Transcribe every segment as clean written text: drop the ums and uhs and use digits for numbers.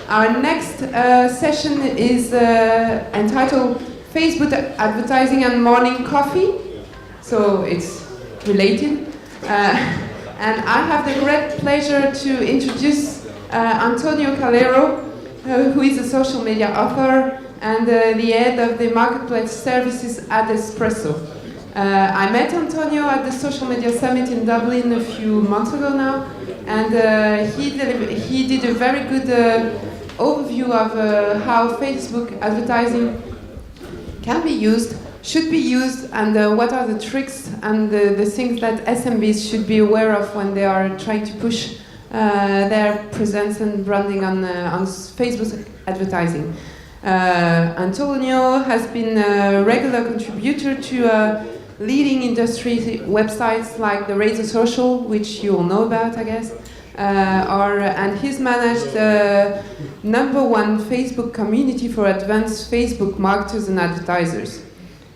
Our next session is entitled Facebook Advertising and Morning Coffee, so it's related. And I have the great pleasure to introduce Antonio Calero, who is a social media author and the head of the marketplace services at Espresso. I met Antonio at the Social Media Summit in Dublin a few months ago now, and he did a very good overview of how Facebook advertising can be used, should be used, and what are the tricks and the things that SMBs should be aware of when they are trying to push their presence and branding on Facebook advertising. Antonio has been a regular contributor to leading industry websites like the Razor Social, which you all know about, I guess. And he's managed the #1 Facebook community for advanced Facebook marketers and advertisers.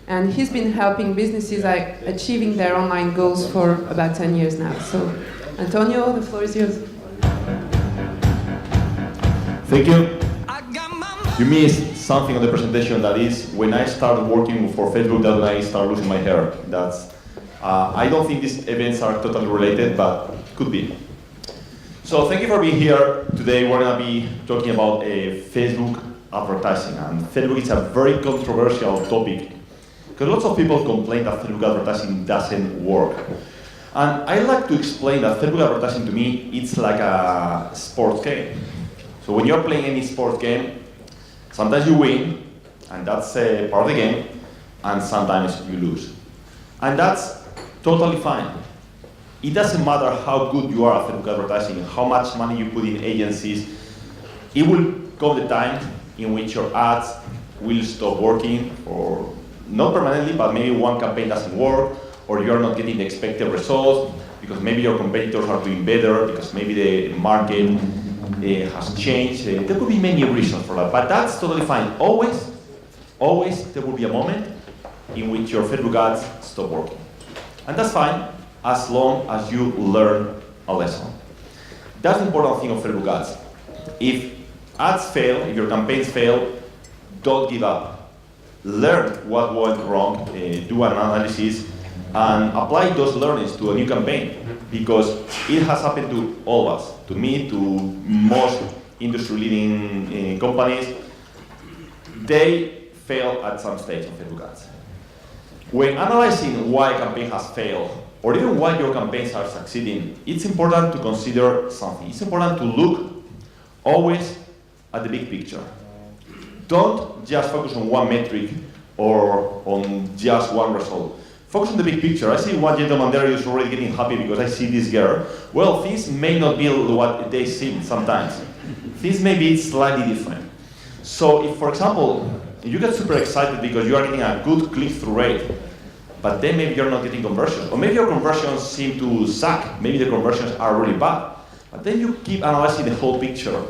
And he's been helping businesses achieving their online goals for about 10 years now. So, Antonio, the floor is yours. Thank you. You missed something on the presentation, that is, when I started working for Facebook, that's when I started losing my hair. I don't think these events are totally related, but could be. So thank you for being here. Today we're going to be talking about Facebook advertising. And Facebook is a very controversial topic, because lots of people complain that Facebook advertising doesn't work. And I like to explain that Facebook advertising, to me, it's like a sports game. So when you're playing any sports game, sometimes you win, and that's part of the game, and sometimes you lose. And that's totally fine. It doesn't matter how good you are at Facebook advertising, how much money you put in agencies. It will come the time in which your ads will stop working, or not permanently, but maybe one campaign doesn't work, or you're not getting the expected results, because maybe your competitors are doing better, because maybe the market has changed. There could be many reasons for that, but that's totally fine. Always there will be a moment in which your Facebook ads stop working. And that's fine, as long as you learn a lesson. That's the important thing of Facebook ads. If ads fail, if your campaigns fail, don't give up. Learn what went wrong, do an analysis, and apply those learnings to a new campaign, because it has happened to all of us, to me, to most industry-leading companies. They fail at some stage on Facebook ads. When analyzing why a campaign has failed, or even why your campaigns are succeeding, it's important to consider something. It's important to look always at the big picture. Don't just focus on one metric or on just one result. Focus on the big picture. I see one gentleman there who's already getting happy because I see this girl. Well, things may not be what they seem sometimes. Things may be slightly different. So if, for example, you get super excited because you are getting a good click-through rate, but then maybe you're not getting conversions, or maybe your conversions seem to suck, maybe the conversions are really bad, but then you keep analyzing the whole picture,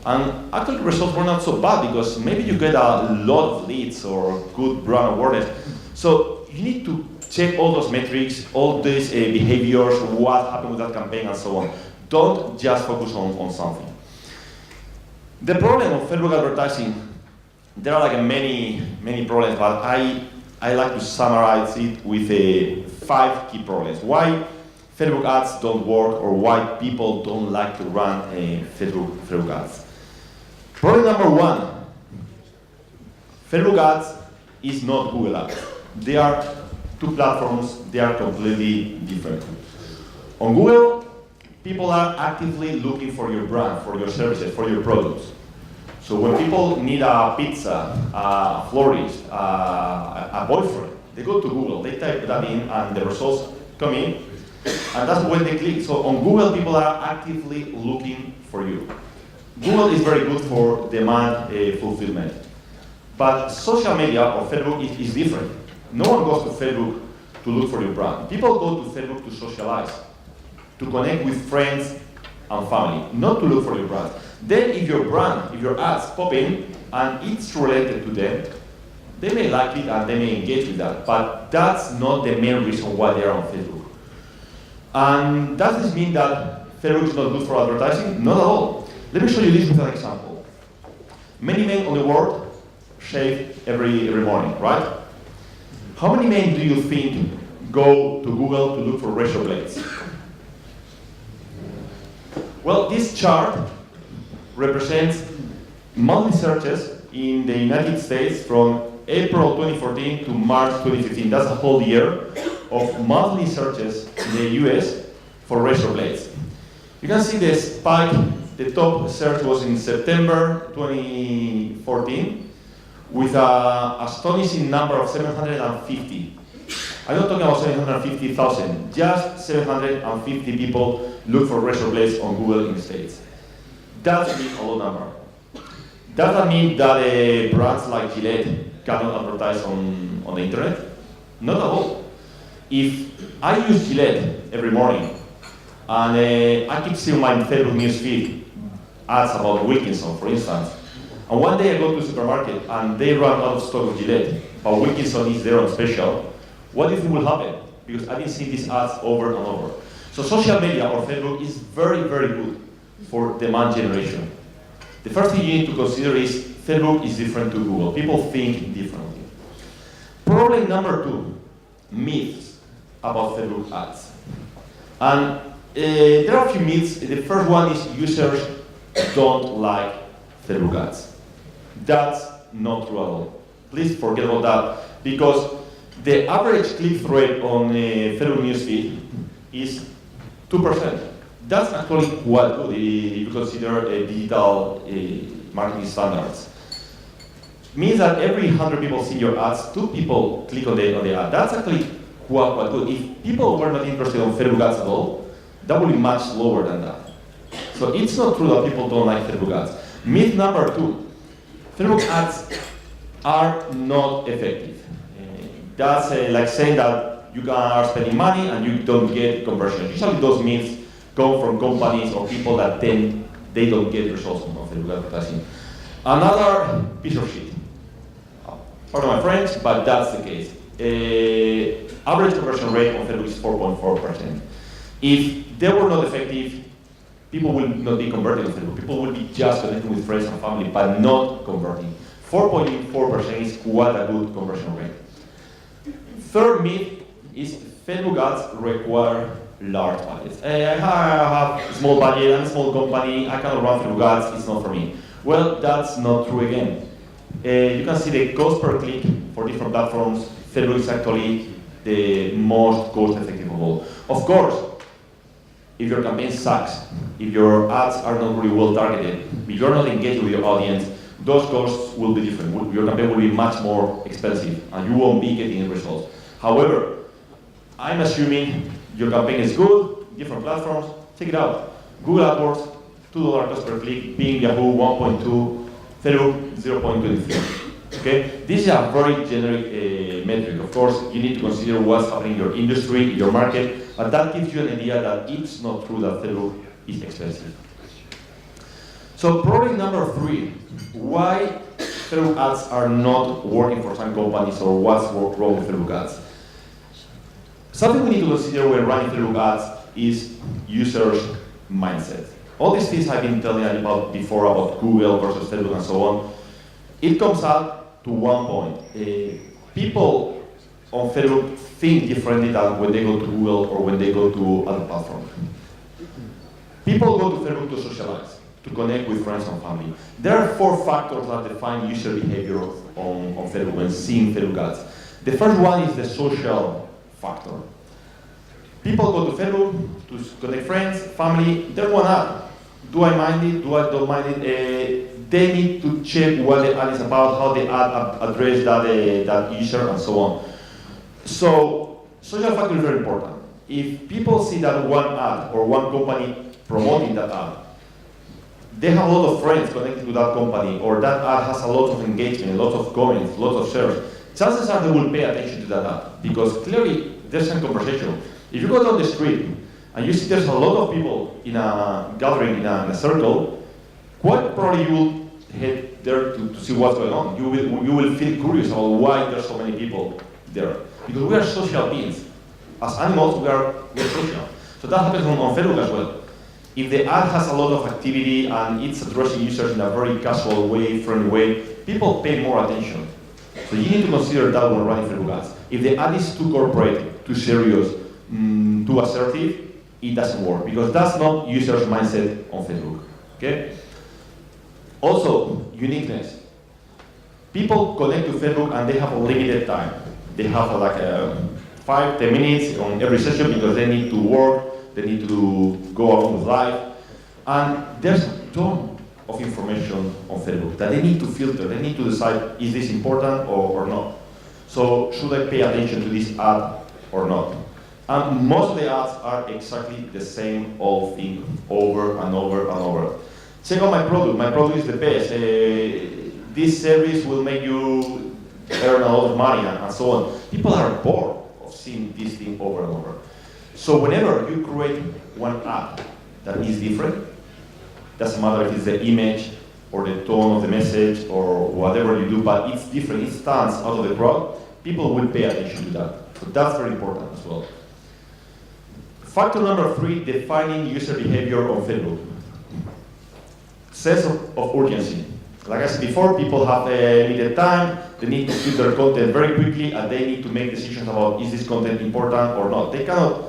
and actually the results were not so bad, because maybe you get a lot of leads or good brand awareness. So you need to check all those metrics, all these behaviors, what happened with that campaign, and so on. Don't just focus on something. The problem of Facebook advertising, there are like many problems, but I like to summarize it with 5 key problems. Why Facebook ads don't work, or why people don't like to run Facebook ads. Problem number 1, Facebook ads is not Google ads. They are 2 platforms, they are completely different. On Google, people are actively looking for your brand, for your services, for your products. So when people need a pizza, a florist, a boyfriend, they go to Google, they type that in, and the results come in, and that's when they click. So on Google, people are actively looking for you. Google is very good for demand fulfillment. But social media, or Facebook, is different. No one goes to Facebook to look for your brand. People go to Facebook to socialize, to connect with friends and family, not to look for your brand. Then if your brand, if your ads pop in, and it's related to them, they may like it and they may engage with that, but that's not the main reason why they are on Facebook. And does this mean that Facebook is not good for advertising? Not at all. Let me show you this with an example. Many men on the world shave every morning, right? How many men do you think go to Google to look for razor blades? Well, this chart represents monthly searches in the United States from April 2014 to March 2015. That's a whole year of monthly searches in the US for razor blades. You can see the spike. The top search was in September 2014 with an astonishing number of 750. I'm not talking about 750,000, just 750 people look for razor blades on Google in the States. That's a low number. Does that mean that brands like Gillette cannot advertise on the internet? Not at all. If I use Gillette every morning and I keep seeing my Facebook newsfeed ads about Wilkinson, for instance, and one day I go to the supermarket and they run out of stock of Gillette, but Wilkinson is there on special, what do you think will happen? Because I've been seeing these ads over and over. So social media or Facebook is very, very good for demand generation. The first thing you need to consider is Facebook is different to Google. People think differently. Problem number 2, myths about Facebook ads. And there are a few myths. The first one is users don't like Facebook ads. That's not true at all. Please forget about that, because the average click-through rate on Facebook newsfeed is 2%. That's actually quite good if you consider digital marketing standards. Means that every 100 people see your ads, 2 people click on the ad. That's actually quite good. If people were not interested in Facebook ads at all, that would be much lower than that. So it's not true that people don't like Facebook ads. Myth number 2, Facebook ads are not effective. That's like saying that you are spending money and you don't get conversion. Usually those myths come from companies or people that then they don't get results from Facebook advertising. Another piece of shit. Pardon my French, but that's the case. Average conversion rate on Facebook is 4.4%. If they were not effective, people will not be converting on Facebook. People will be just connecting with friends and family, but not converting. 4.4% is quite a good conversion rate. Third myth is Facebook ads require large budgets. I have a small budget, I'm a small company, I cannot run Facebook ads, it's not for me. Well, that's not true again. You can see the cost per click for different platforms. Facebook is actually the most cost-effective of all. Of course, if your campaign sucks, if your ads are not really well targeted, if you're not engaged with your audience, those costs will be different. Your campaign will be much more expensive and you won't be getting results. However, I'm assuming your campaign is good, different platforms, check it out. Google AdWords, $2 cost per click, Bing, Yahoo, 1.2, Facebook, 0.23. Okay? This is a very generic metric. Of course, you need to consider what's happening in your industry, in your market, but that gives you an idea that it's not true that Facebook is expensive. So problem number 3, why Facebook ads are not working for some companies or what's wrong with Facebook ads. Something we need to consider when running Facebook ads is users' mindset. All these things I've been telling you about before about Google versus Facebook and so on, it comes out to one point. People on Facebook think differently than when they go to Google or when they go to other platforms. People go to Facebook to socialize, to connect with friends and family. There are 4 factors that define user behavior on Facebook when seeing Facebook ads. The first one is the social factor. People go to Facebook to connect friends, family, they want ad. Do I mind it? Do I don't mind it? They need to check what the ad is about, how the ad address that user, and so on. So, social factor is very important. If people see that one ad or one company promoting that ad, they have a lot of friends connected to that company, or that ad has a lot of engagement, a lot of comments, a lot of shares, chances are they will pay attention to that ad, because clearly there's some conversation. If you go down the street and you see there's a lot of people in a gathering, in a circle, quite probably you will head there to see what's going on. You will feel curious about why there's so many people there. Because we are social beings. As animals, we are social. So that happens on Facebook as well. If the ad has a lot of activity and it's addressing users in a very casual way, friendly way, people pay more attention. So you need to consider that when running Facebook ads. If the ad is too corporate, too serious, too assertive, it doesn't work because that's not users' mindset on Facebook. Okay? Also, uniqueness. People connect to Facebook and they have a limited time. They have like 5-10 minutes on every session because they need to work, they need to go along with life. And there's a ton of information on Facebook that they need to filter. They need to decide, is this important or not? So should I pay attention to this ad or not? And most of the ads are exactly the same old thing over and over and over. Check out my product is the best. This service will make you earn a lot of money and so on. People are bored of seeing this thing over and over. So whenever you create one ad that is different, doesn't matter if it's the image or the tone of the message or whatever you do, but it's different, it stands out of the crowd, people will pay attention to that. So that's very important as well. Factor number 3, defining user behavior on Facebook. Sense of urgency. Like I said before, people have a limited time, they need to shoot their content very quickly, and they need to make decisions about is this content important or not. They cannot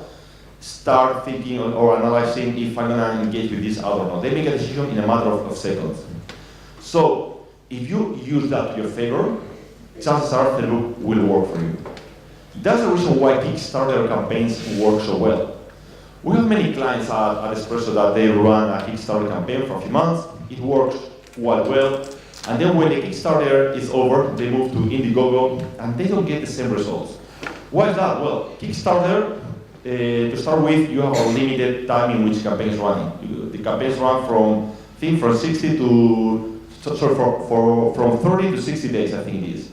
start thinking or analyzing if I'm going to engage with this ad or not. They make a decision in a matter of seconds. So if you use that to your favor, chances are Facebook will work for you. That's the reason why Kickstarter campaigns work so well. We have many clients at Espresso that they run a Kickstarter campaign for a few months. It works quite well. And then when the Kickstarter is over, they move to Indiegogo, and they don't get the same results. Why is that? Well, Kickstarter, to start with, you have a limited time in which campaigns running. The campaigns run from 60 to, sorry, from 30 to 60 days, I think it is.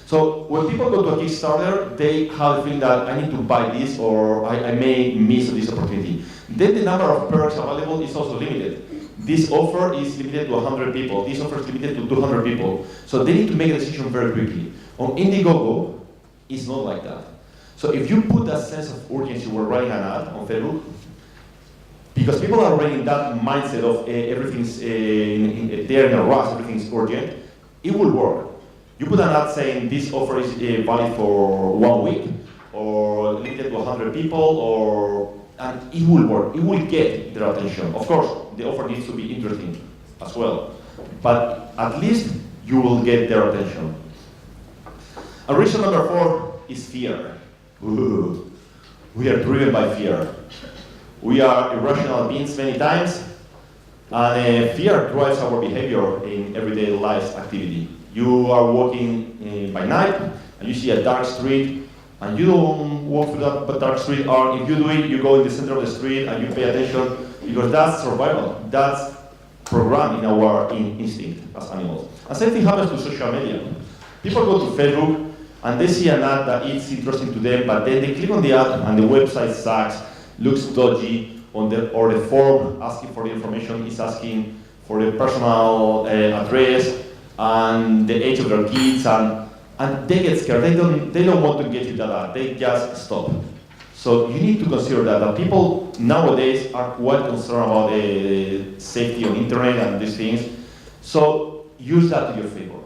So when people go to a Kickstarter, they have the feeling that I need to buy this or I may miss this opportunity. Then the number of perks available is also limited. This offer is limited to 100 people. This offer is limited to 200 people. So they need to make a decision very quickly. On Indiegogo, it's not like that. So if you put that sense of urgency when running an ad on Facebook, because people are already in that mindset of everything's they're in a rush, everything's urgent, it will work. You put an ad saying this offer is valid for 1 week, or limited to 100 people, and it will work. It will get their attention. Of course, the offer needs to be interesting as well, but at least you will get their attention. And reason number 4 is fear. Ooh, we are driven by fear. We are irrational beings many times, and fear drives our behavior in everyday life activity. You are walking by night, and you see a dark street, and you don't walk through that dark street, or if you do it, you go in the center of the street and you pay attention, because that's survival. That's programmed in our instinct as animals. And same thing happens to social media. People go to Facebook, and they see an ad that is interesting to them, but then they click on the ad, and the website sucks, looks dodgy, or the form asking for the information is asking for the personal address, and the age of their kids, and they get scared. They don't want to engage with that ad. They just stop. So you need to consider that people nowadays are quite concerned about the safety on internet and these things. So use that to your favor.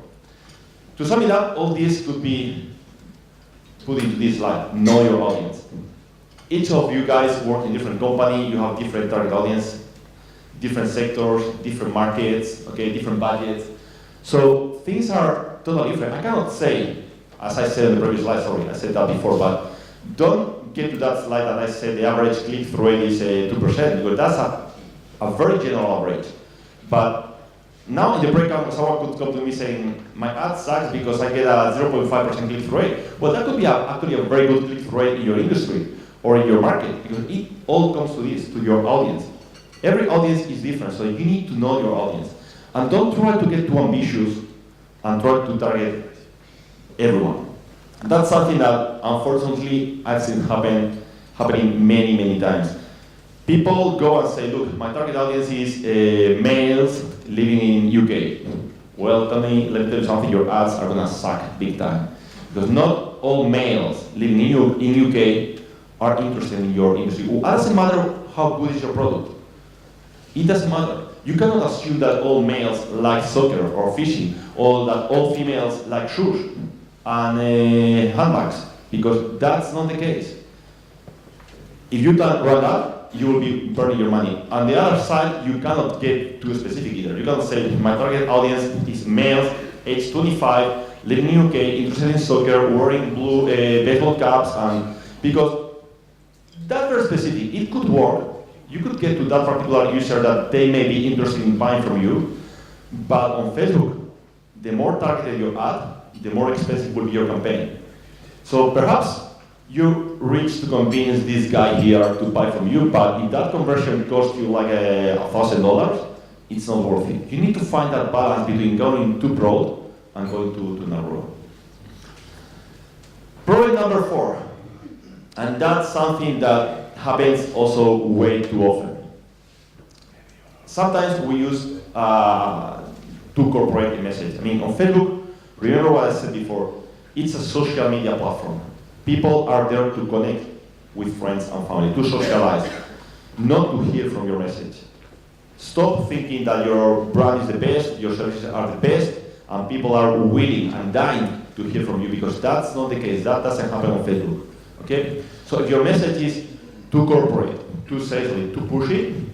To sum it up, all this could be put into this slide. Know your audience. Each of you guys work in different company. You have different target audience, different sectors, different markets, okay, different budgets. So things are totally different. I cannot say, as I said in the previous slide, sorry, I said that before, but don't get to that slide that I said the average click-through rate is 2%, because that's a very general average. But now in the breakout, someone could come to me saying, my ad sucks because I get a 0.5% click-through rate. Well, that could be actually a very good click-through rate in your industry or in your market, because it all comes to this, to your audience. Every audience is different, so you need to know your audience. And don't try to get too ambitious and try to target everyone. That's something that, unfortunately, I've seen happening many, many times. People go and say, look, my target audience is males living in UK. Well, let me tell you something, your ads are gonna suck big time. Because not all males living in UK are interested in your industry. It doesn't matter how good is your product. It doesn't matter. You cannot assume that all males like soccer or fishing, or that all females like shoes and handbags, because that's not the case. If you don't run that, you will be burning your money. On the other side, you cannot get too specific either. You cannot say, my target audience is males, age 25, living in UK, interested in soccer, wearing blue baseball caps, and because that's very specific. It could work. You could get to that particular user that they may be interested in buying from you, but on Facebook, the more targeted you add, the more expensive will be your campaign. So perhaps you reach to convince this guy here to buy from you, but if that conversion costs you like $1,000, it's not worth it. You need to find that balance between going too broad and going too narrow. Problem number 4, and that's something that happens also way too often. Sometimes we use too corporate a message. I mean, on Facebook, remember what I said before, it's a social media platform. People are there to connect with friends and family, to socialize, not to hear from your message. Stop thinking that your brand is the best, your services are the best, and people are willing and dying to hear from you, because that's not the case. That doesn't happen on Facebook. Okay? So if your message is too corporate, too salesy, too pushy,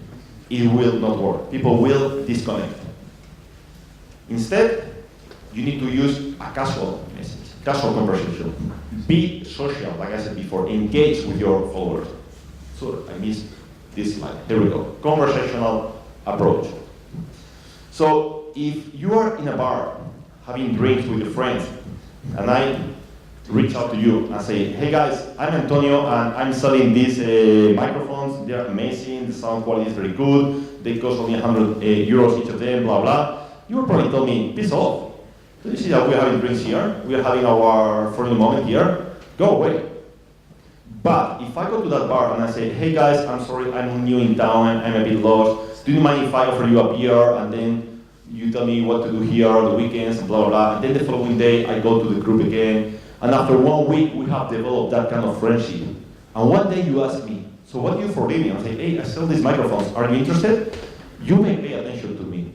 it will not work. People will disconnect. Instead, you need to use a casual message, casual conversation. Be social, like I said before, engage with your followers. So I missed this slide. Here we go. Conversational approach. So if you are in a bar having drinks with your friends, and I reach out to you and say, hey guys, I'm Antonio and I'm selling these microphones. They're amazing, the sound quality is very good, they cost only 100 euros each of them, blah, blah. You will probably tell me, piss off. Do you see that we're having drinks here? We're having our funny moment here? Go away. But if I go to that bar and I say, hey guys, I'm sorry, I'm new in town, I'm a bit lost. Do you mind if I offer you a beer and then you tell me what to do here on the weekends and blah, blah, blah. And then the following day I go to the group again. And after 1 week, we have developed that kind of friendship. And one day you ask me, so what do you for living? I say, hey, I sell these microphones. Are you interested? You may pay attention to me.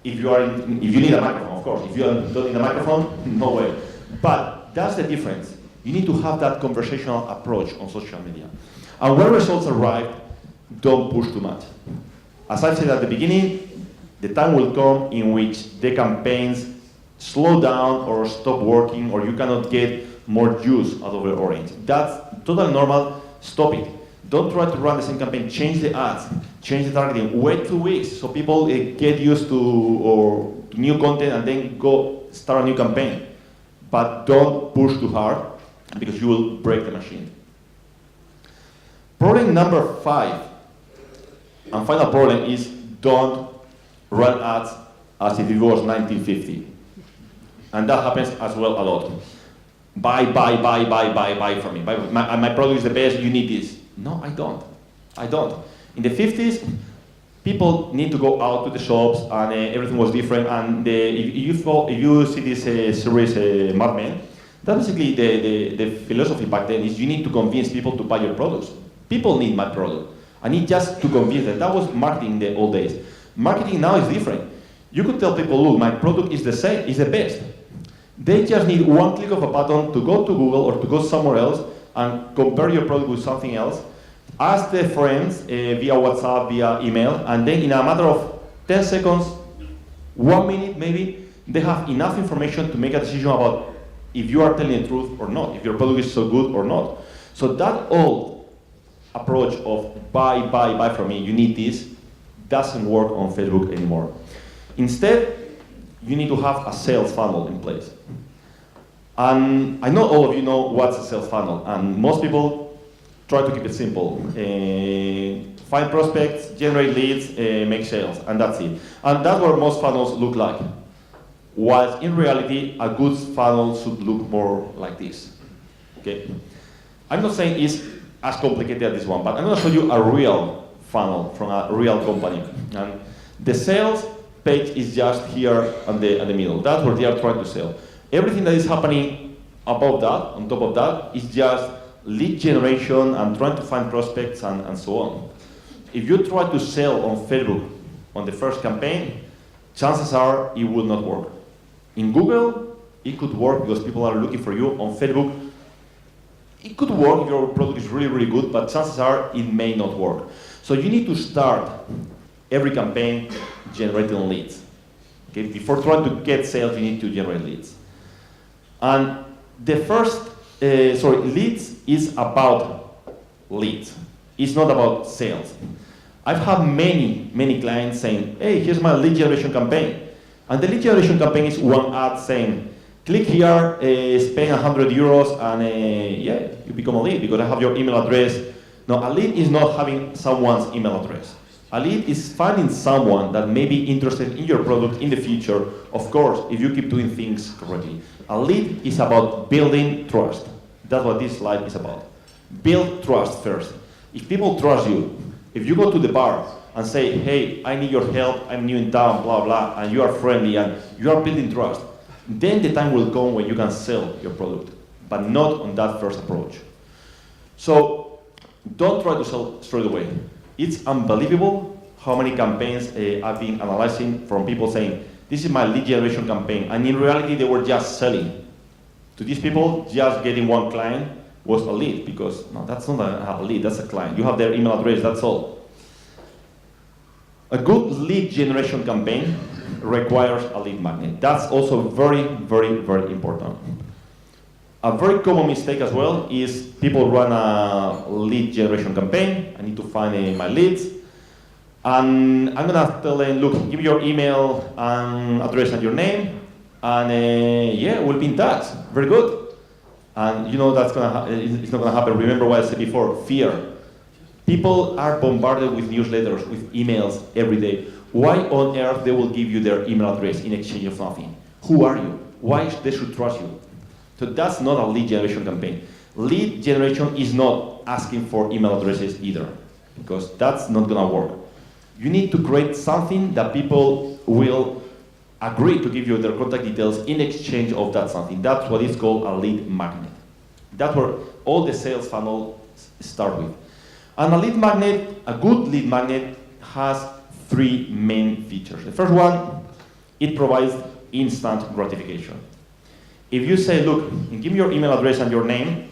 If you need a microphone, of course. If you don't need a microphone, no way. But that's the difference. You need to have that conversational approach on social media. And when results arrive, don't push too much. As I said at the beginning, the time will come in which the campaigns slow down or stop working, or you cannot get more juice out of the orange. That's totally normal. Stop it. Don't try to run the same campaign. Change the ads, change the targeting. Wait 2 weeks so people get used to new content and then go start a new campaign. But don't push too hard because you will break the machine. Problem number 5, and final problem, is don't run ads as if it was 1950. And that happens as well a lot. Buy from me. My product is the best, you need this. No, I don't. In the 50s, people need to go out to the shops and everything was different. And if you see this series, Mad Men, that's basically the philosophy back then is you need to convince people to buy your products. People need my product. I need just to convince them. That was marketing in the old days. Marketing now is different. You could tell people, look, my product is the same, is the best. They just need one click of a button to go to Google or to go somewhere else and compare your product with something else. Ask their friends via WhatsApp, via email, and then in a matter of 10 seconds, 1 minute maybe, they have enough information to make a decision about if you are telling the truth or not, if your product is so good or not. So that old approach of buy from me, you need this, doesn't work on Facebook anymore. Instead, you need to have a sales funnel in place. And I know all of you know what's a sales funnel, and most people try to keep it simple. Find prospects, generate leads, make sales, and that's it. And that's what most funnels look like. Whilst in reality, a good funnel should look more like this. Okay? I'm not saying it's as complicated as this one, but I'm going to show you a real funnel from a real company. And the sales page is just here on the middle. That's where they are trying to sell. Everything that is happening above that, on top of that, is just lead generation and trying to find prospects and so on. If you try to sell on Facebook on the first campaign, chances are it will not work. In Google, it could work because people are looking for you. On Facebook, it could work if your product is really, really good, but chances are it may not work. So you need to start every campaign generating leads. Okay? Before trying to get sales, you need to generate leads. And the first, leads is about leads. It's not about sales. I've had many, many clients saying, hey, here's my lead generation campaign. And the lead generation campaign is one ad saying, click here, spend 100 euros, and yeah, you become a lead because I have your email address. No, a lead is not having someone's email address. A lead is finding someone that may be interested in your product in the future, of course, if you keep doing things correctly. A lead is about building trust. That's what this slide is about. Build trust first. If people trust you, if you go to the bar and say, hey, I need your help, I'm new in town, blah, blah, and you are friendly and you are building trust, then the time will come when you can sell your product, but not on that first approach. So don't try to sell straight away. It's unbelievable how many campaigns I've been analyzing from people saying, this is my lead generation campaign, and in reality they were just selling. To these people, just getting one client was a lead, because no, that's not a lead, that's a client. You have their email address, that's all. A good lead generation campaign requires a lead magnet. That's also very, very, very important. A very common mistake as well is people run a lead generation campaign. I need to find my leads. And I'm gonna tell them, look, give me your email and address and your name, and yeah, we'll be in touch. Very good. And you know that's it's not gonna happen. Remember what I said before, fear. People are bombarded with newsletters, with emails every day. Why on earth they will give you their email address in exchange of nothing? Who are you? Why they should trust you? So that's not a lead generation campaign. Lead generation is not asking for email addresses either, because that's not gonna work. You need to create something that people will agree to give you their contact details in exchange of that something. That's what is called a lead magnet. That's where all the sales funnel start with. And a lead magnet, a good lead magnet, has three main features. The first one, it provides instant gratification. If you say, look, give me your email address and your name,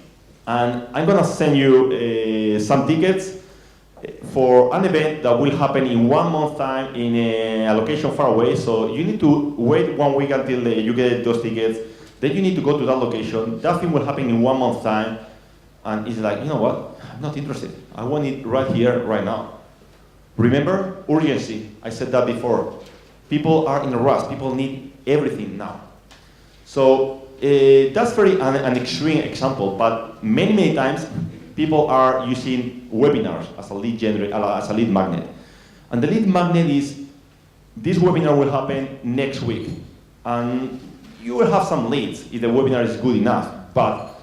and I'm gonna send you some tickets for an event that will happen in 1 month time in a location far away, so you need to wait 1 week until you get those tickets, then you need to go to that location, that thing will happen in 1 month time, and it's like, you know what, I'm not interested, I want it right here, right now. Remember, urgency, I said that before. People are in a rush, people need everything now. So that's very an extreme example, but many, many times, people are using webinars as a lead magnet. And the lead magnet is, this webinar will happen next week. And you will have some leads if the webinar is good enough. But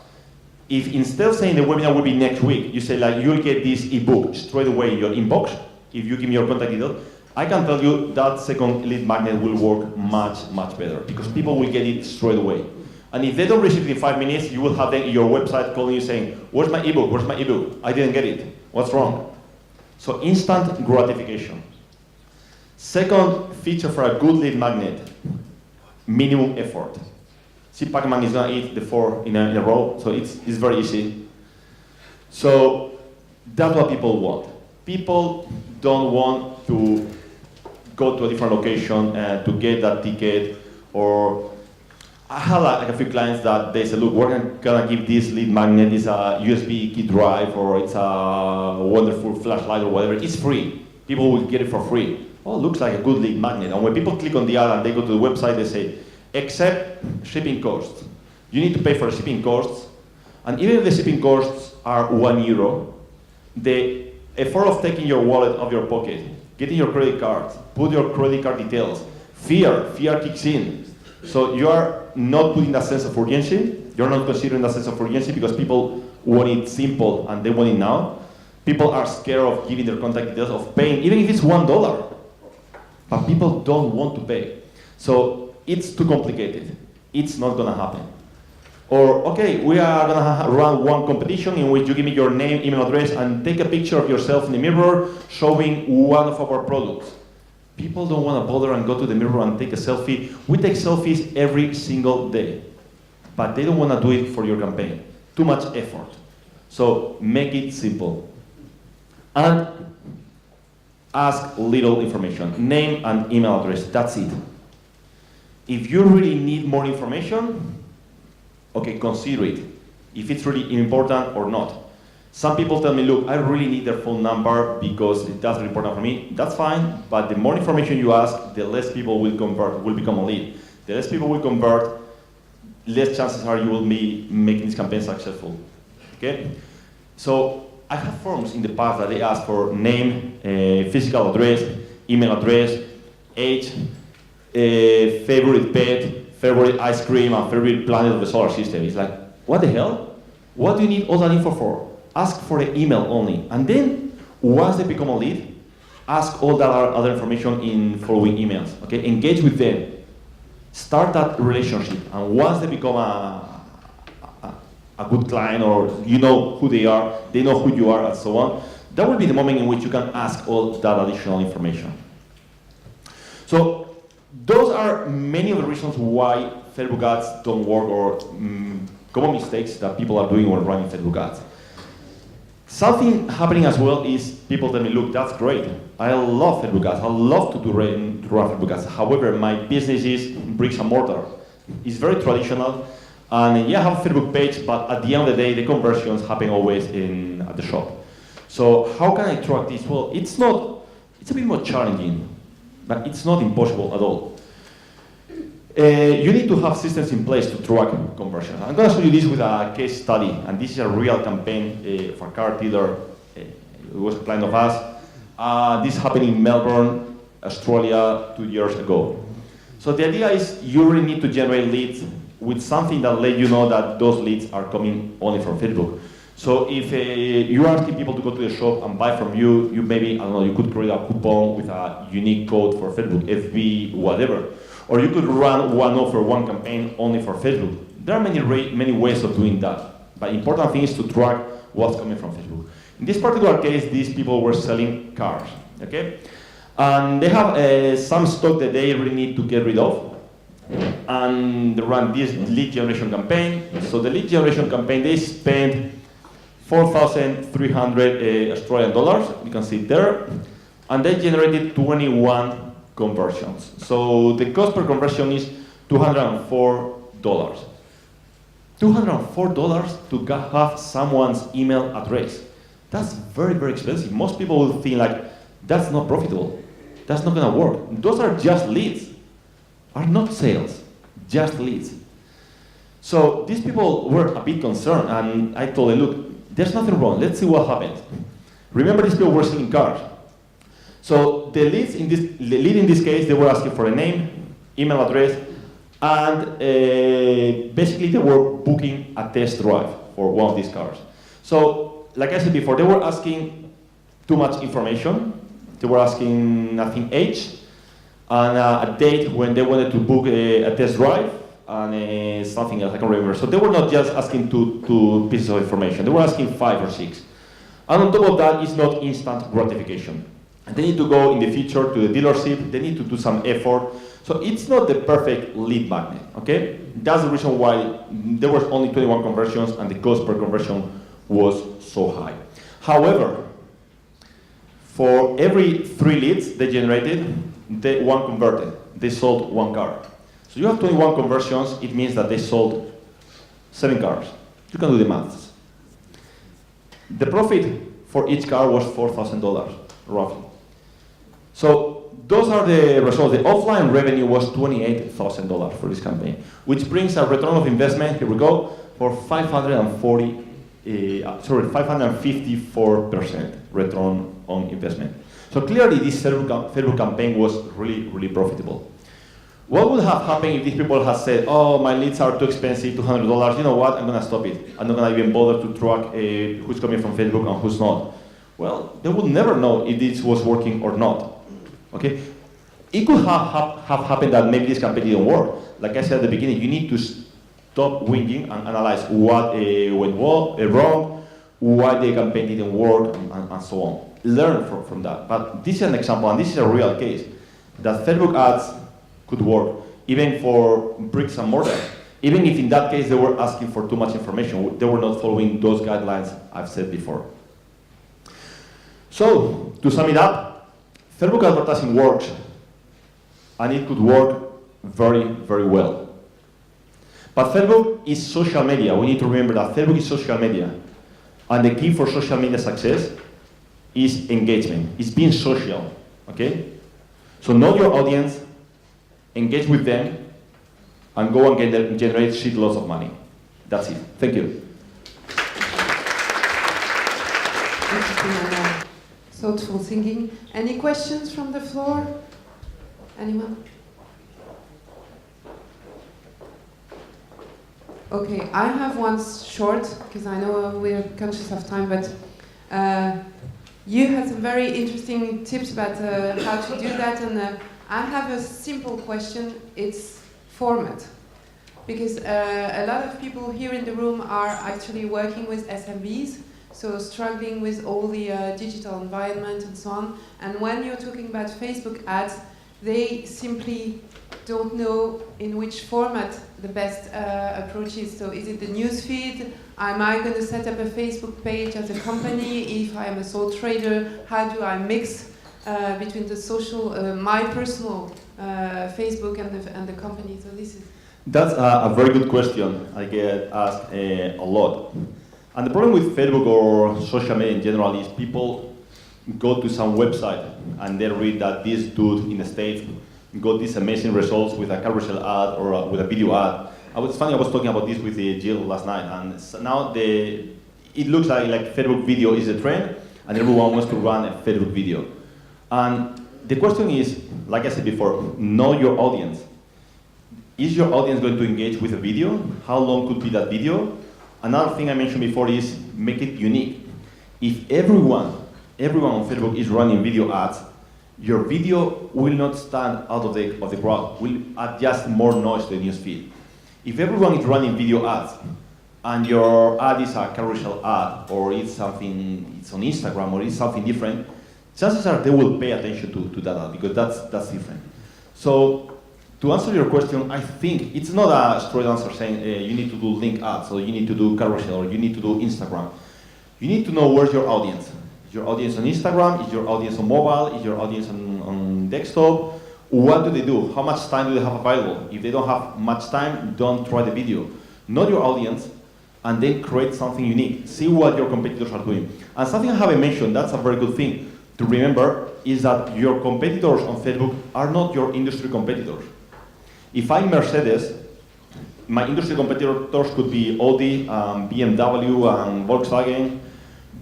if instead of saying the webinar will be next week, you say like, you'll get this ebook straight away in your inbox, if you give me your contact details, I can tell you that second lead magnet will work much, much better, because people will get it straight away. And if they don't receive it in 5 minutes, you will have them in your website calling you saying, where's my ebook, where's my ebook? I didn't get it, what's wrong? So instant gratification. Second feature for a good lead magnet, minimum effort. See, Pac-Man is gonna eat the 4 in a row, so it's very easy. So that's what people want. People don't want to go to a different location to get that ticket, or I have like a few clients that they say, look, we're gonna give this lead magnet, it's a USB key drive, or it's a wonderful flashlight, or whatever. It's free. People will get it for free. Oh, it looks like a good lead magnet. And when people click on the ad and they go to the website, they say, except shipping costs. You need to pay for shipping costs. And even if the shipping costs are €1, the effort of taking your wallet out of your pocket, getting your credit card, put your credit card details, fear kicks in. So you are not putting that sense of urgency. You're not considering that sense of urgency because people want it simple and they want it now. People are scared of giving their contact details, of paying, even if it's $1. But people don't want to pay. So it's too complicated. It's not gonna happen. Or, okay, we are gonna run one competition in which you give me your name, email address, and take a picture of yourself in the mirror showing one of our products. People don't want to bother and go to the mirror and take a selfie. We take selfies every single day, but they don't want to do it for your campaign. Too much effort. So make it simple. And ask little information. Name and email address, that's it. If you really need more information, okay, consider it. If it's really important or not. Some people tell me, look, I really need their phone number because that's really important for me. That's fine, but the more information you ask, the less people will convert, will become a lead. The less people will convert, less chances are you will be making this campaign successful. Okay? So I have forms in the past that they ask for name, physical address, email address, age, favorite pet, favorite ice cream, and favorite planet of the solar system. It's like, what the hell? What do you need all that info for? Ask for the email only. And then, once they become a lead, ask all that other information in following emails. Okay? Engage with them. Start that relationship. And once they become a good client, or you know who they are, they know who you are, and so on, that will be the moment in which you can ask all that additional information. So, those are many of the reasons why Facebook ads don't work, or common mistakes that people are doing when running Facebook ads. Something happening as well is people tell me, look, that's great. I love Facebook ads. I love to run Facebook ads. However, my business is bricks and mortar. It's very traditional. And yeah, I have a Facebook page, but at the end of the day, the conversions happen always at the shop. So how can I track this? Well, it's a bit more challenging, but it's not impossible at all. You need to have systems in place to track conversions. I'm going to show you this with a case study, and this is a real campaign for a car dealer. It was a client of us. This happened in Melbourne, Australia, 2 years ago. So the idea is you really need to generate leads with something that let you know that those leads are coming only from Facebook. So if you're asking people to go to the shop and buy from you, you maybe, I don't know, you could create a coupon with a unique code for Facebook, FB, whatever. Or you could run one offer, one campaign only for Facebook. There are many ways of doing that. But the important thing is to track what's coming from Facebook. In this particular case, these people were selling cars, okay? And they have some stock that they really need to get rid of. And they run this lead generation campaign. So the lead generation campaign, they spent 4,300 Australian dollars. You can see it there. And they generated 21 conversions. So the cost per conversion is $204. $204 to have someone's email address. That's very, very expensive. Most people will think like, that's not profitable. That's not gonna work. Those are just leads, are not sales, just leads. So these people were a bit concerned, and I told them, look, there's nothing wrong. Let's see what happens. Remember, these people were selling cars. So the lead in this case, they were asking for a name, email address, and basically they were booking a test drive for one of these cars. So, like I said before, they were asking too much information. They were asking, I think, age, and a date when they wanted to book a test drive, and something else, I can't remember. So they were not just asking two pieces of information. They were asking 5 or 6. And on top of that, it's not instant gratification. They need to go in the future to the dealership, they need to do some effort. So it's not the perfect lead magnet, okay? That's the reason why there was only 21 conversions and the cost per conversion was so high. However, for every 3 leads they generated, one converted. They sold 1 car. So you have 21 conversions, it means that they sold 7 cars. You can do the maths. The profit for each car was $4,000, roughly. So those are the results. The offline revenue was $28,000 for this campaign, which brings a return of investment, here we go, for 554% return on investment. So clearly this Facebook campaign was really, really profitable. What would have happened if these people had said, oh, my leads are too expensive, $200, you know what, I'm gonna stop it. I'm not gonna even bother to track who's coming from Facebook and who's not. Well, they would never know if this was working or not. Okay, it could have happened that maybe this campaign didn't work. Like I said at the beginning, you need to stop whinging and analyze what went wrong, why the campaign didn't work, and so on. Learn from that. But this is an example, and this is a real case. that Facebook ads could work, even for bricks and mortar. Even if in that case they were asking for too much information, they were not following those guidelines I've said before. So, to sum it up, Facebook advertising works, and it could work very, very well. But Facebook is social media. We need to remember that Facebook is social media. And the key for social media success is engagement. It's being social, okay? So know your audience, engage with them, and go and generate shitloads of money. That's it. Thank you. Interesting and thoughtful thinking. Any questions from the floor? Anyone? Okay, I have one short, because I know we're conscious of time, but you had some very interesting tips about how to do that, and I have a simple question. It's format. Because a lot of people here in the room are actually working with SMBs, so struggling with all the digital environment and so on. And when you're talking about Facebook ads, they simply don't know in which format the best approach is. So is it the newsfeed? Am I going to set up a Facebook page as a company? If I am a sole trader, how do I mix between the social, my personal Facebook and the company? So this is. That's a very good question. I get asked a lot. And the problem with Facebook or social media in general is people go to some website and they read that this dude in the States got these amazing results with a carousel ad or with a video ad. It's funny, I was talking about this with Jill last night, and so now it looks like Facebook video is a trend, and everyone wants to run a Facebook video. And the question is, like I said before, know your audience. Is your audience going to engage with a video? How long could be that video? Another thing I mentioned before is make it unique. If everyone on Facebook is running video ads, your video will not stand out of the crowd, will add just more noise to the newsfeed. If everyone is running video ads, and your ad is a carousel ad, or it's on Instagram, or it's something different, chances are they will pay attention to that ad, because that's different. So, to answer your question, I think it's not a straight answer saying you need to do link ads, or you need to do carousel, or you need to do Instagram. You need to know where's your audience. Is your audience on Instagram? Is your audience on mobile? Is your audience on desktop? What do they do? How much time do they have available? If they don't have much time, don't try the video. Know your audience, and then create something unique. See what your competitors are doing. And something I haven't mentioned, that's a very good thing to remember, is that your competitors on Facebook are not your industry competitors. If I'm Mercedes, my industry competitors could be Audi, BMW, and Volkswagen.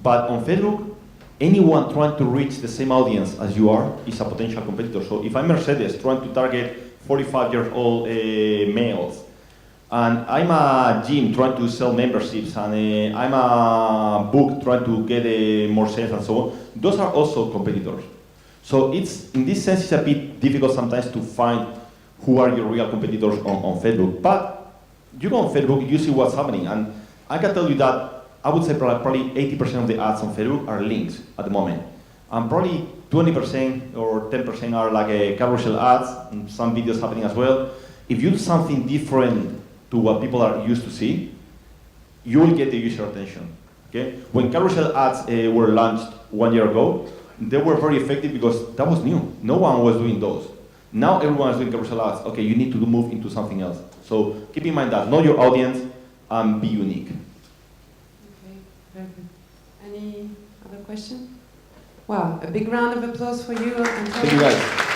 But on Facebook, anyone trying to reach the same audience as you are is a potential competitor. So if I'm Mercedes trying to target 45-year-old males, and I'm a gym trying to sell memberships, and I'm a book trying to get more sales and so on, those are also competitors. So in this sense, it's a bit difficult sometimes to find who are your real competitors on Facebook. But you go on Facebook, you see what's happening. And I can tell you that I would say probably 80% of the ads on Facebook are links at the moment. And probably 20% or 10% are like carousel ads, and some videos happening as well. If you do something different to what people are used to see, you will get the user attention. Okay? When carousel ads were launched 1 year ago, they were very effective because that was new. No one was doing those. Now everyone is doing carousel ads. Okay, you need to move into something else. So keep in mind that, know your audience and be unique. Okay, very good. Any other question? Wow, a big round of applause for you, Antonio. Thank you guys.